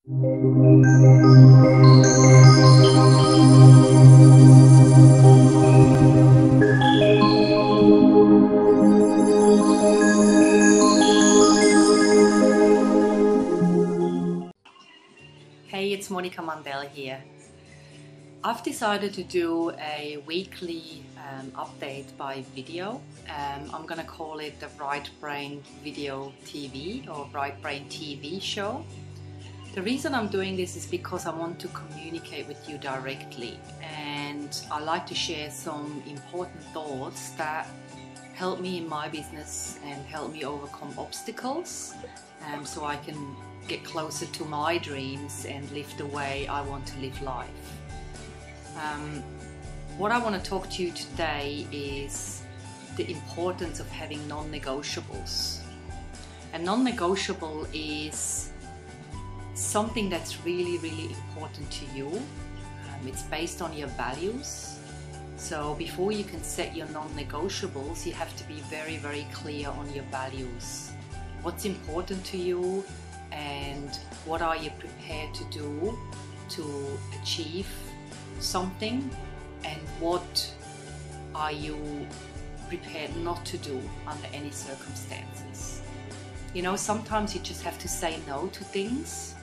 Hey, it's Monica Mandel here. I've decided to do a weekly update by video. I'm gonna call it the wRiteBrain Video TV or wRiteBrain TV show. The reason I'm doing this is because I want to communicate with you directly, and I like to share some important thoughts that help me in my business and help me overcome obstacles, so I can get closer to my dreams and live the way I want to live life. What I want to talk to you today is the importance of having non-negotiables. A non-negotiable is something that's really, really important to you. It's based on your values. So before you can set your non-negotiables, you have to be very, very clear on your values. What's important to you and what are you prepared to do to achieve something, and what are you prepared not to do under any circumstances. You know, sometimes you just have to say no to things,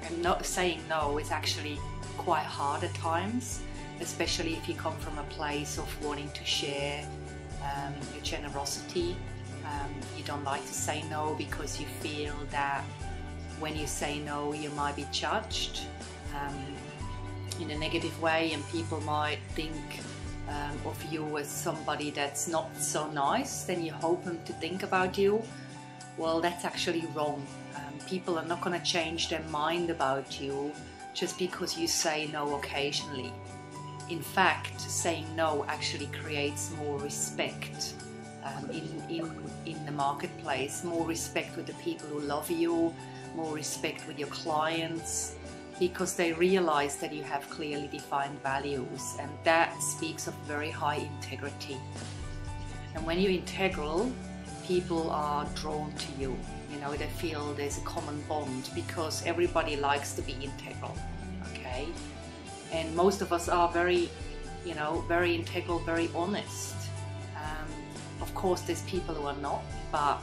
and not saying no is actually quite hard at times, especially if you come from a place of wanting to share your generosity. You don't like to say no because you feel that when you say no you might be judged in a negative way, and people might think of you as somebody that's not so nice, then you hope them to think about you. Well, that's actually wrong. People are not going to change their mind about you just because you say no occasionally. In fact, saying no actually creates more respect in the marketplace, more respect with the people who love you, more respect with your clients, because they realize that you have clearly defined values, and that speaks of very high integrity. And when you're integral, people are drawn to you. You know, they feel there's a common bond because everybody likes to be integral, okay? And most of us are very, you know, very integral, very honest. Of course, there's people who are not, but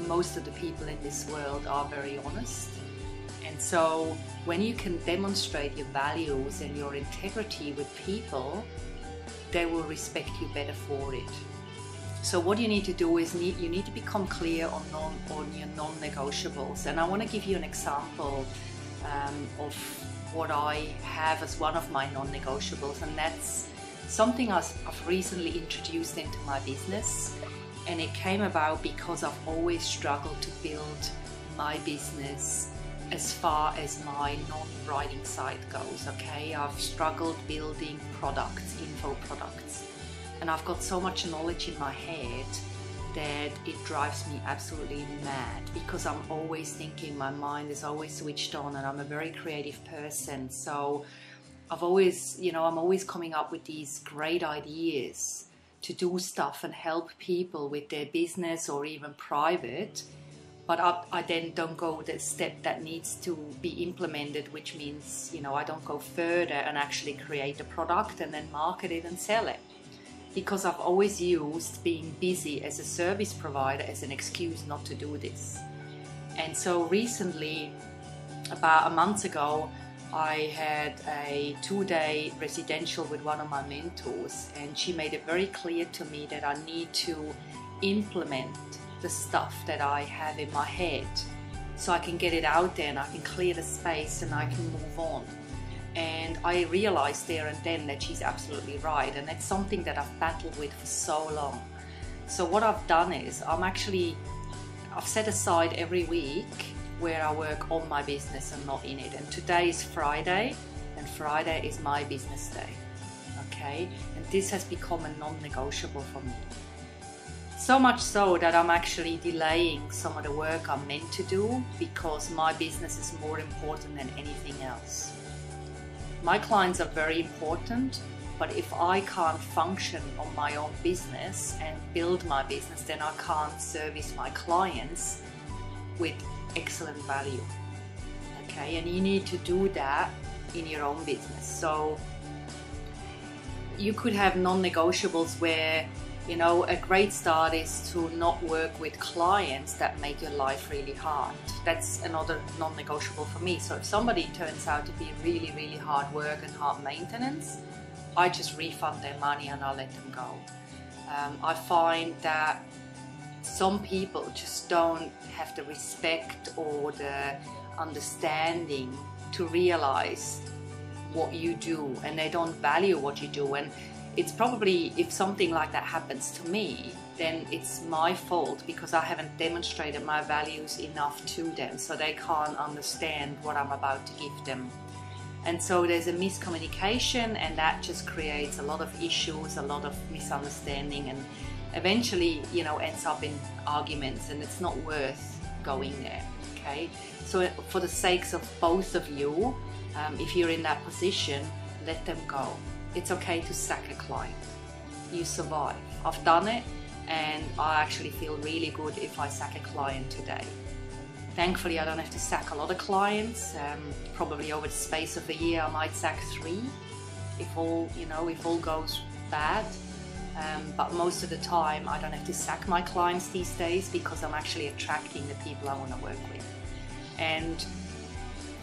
most of the people in this world are very honest. And so when you can demonstrate your values and your integrity with people, they will respect you better for it. So what you need to do is you need to become clear on your non-negotiables. And I want to give you an example of what I have as one of my non-negotiables, and that's something I've recently introduced into my business. And it came about because I've always struggled to build my business as far as my non-writing side goes, okay? I've struggled building products, info products. And I've got so much knowledge in my head that it drives me absolutely mad, because I'm always thinking, my mind is always switched on, and I'm a very creative person. So I've always, you know, I'm always coming up with these great ideas to do stuff and help people with their business or even private. But I then don't go the step that needs to be implemented, which means, you know, I don't go further and actually create a product and then market it and sell it. Because I've always used being busy as a service provider as an excuse not to do this. And so recently, about a month ago, I had a 2-day residential with one of my mentors, and she made it very clear to me that I need to implement the stuff that I have in my head so I can get it out there and I can clear the space and I can move on. And I realized there and then that she's absolutely right, and that's something that I've battled with for so long. So what I've done is I've set aside every week where I work on my business and not in it. And today is Friday, and Friday is my business day, okay? And this has become a non-negotiable for me. So much so that I'm actually delaying some of the work I'm meant to do because my business is more important than anything else. My clients are very important, but if I can't function on my own business and build my business, then I can't service my clients with excellent value. okay? And you need to do that in your own business. So you could have non-negotiables where, you know, a great start is to not work with clients that make your life really hard. That's another non-negotiable for me. So if somebody turns out to be really, really hard work and hard maintenance, I just refund their money and I'll let them go. I find that some people just don't have the respect or the understanding to realize what you do, and they don't value what you do. And it's probably, if something like that happens to me, then it's my fault because I haven't demonstrated my values enough to them, so they can't understand what I'm about to give them. And so there's a miscommunication, and that just creates a lot of issues, a lot of misunderstanding, and eventually, you know, ends up in arguments, and it's not worth going there, okay? So for the sakes of both of you, if you're in that position, let them go. It's okay to sack a client. You survive. I've done it, and I actually feel really good if I sack a client today. Thankfully, I don't have to sack a lot of clients. Probably over the space of a year, I might sack 3 if all, you know, if all goes bad. But most of the time, I don't have to sack my clients these days because I'm actually attracting the people I want to work with. And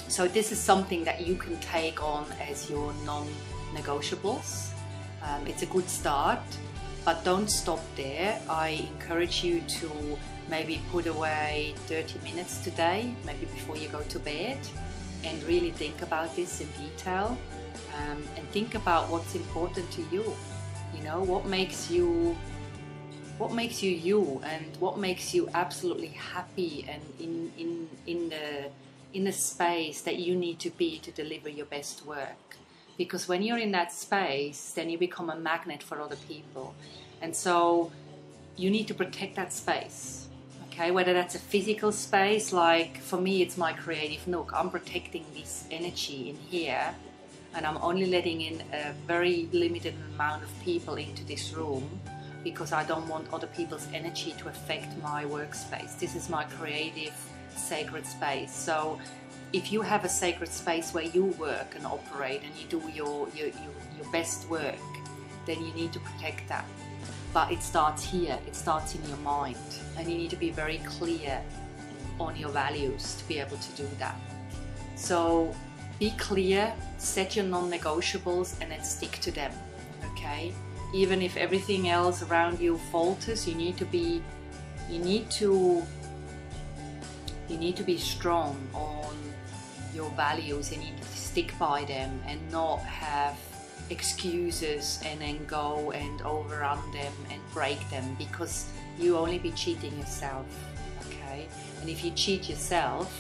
so this is something that you can take on as your non-negotiables. It's a good start, but don't stop there. I encourage you to maybe put away 30 minutes today, maybe before you go to bed, and really think about this in detail, and think about what's important to you. You know, what makes you you, and what makes you absolutely happy and in the space that you need to be to deliver your best work. Because when you're in that space, then you become a magnet for other people. And so you need to protect that space, okay? Whether that's a physical space, like for me, it's my creative nook. I'm protecting this energy in here, and I'm only letting in a very limited amount of people into this room because I don't want other people's energy to affect my workspace. This is my creative, sacred space. So if you have a sacred space where you work and operate and you do your best work, then you need to protect that. But it starts here, it starts in your mind, and you need to be very clear on your values to be able to do that. So be clear, set your non-negotiables, and then stick to them, okay? Even if everything else around you falters, you need to be strong on your values, and you need to stick by them and not have excuses and then go and overrun them and break them, because you only be cheating yourself, okay? And if you cheat yourself,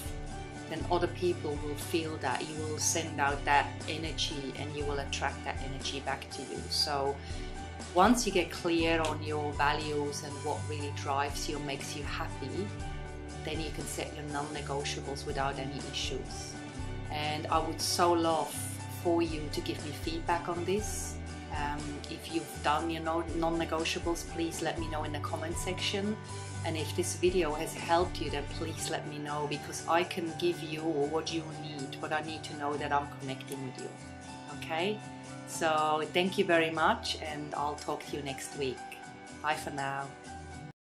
then other people will feel that. You will send out that energy and you will attract that energy back to you. So once you get clear on your values and what really drives you and makes you happy, then you can set your non-negotiables without any issues. And I would so love for you to give me feedback on this. If you've done your non-negotiables, please let me know in the comment section. And if this video has helped you, then please let me know, because I can give you what you need, but I need to know that I'm connecting with you. Okay? So thank you very much, and I'll talk to you next week. Bye for now.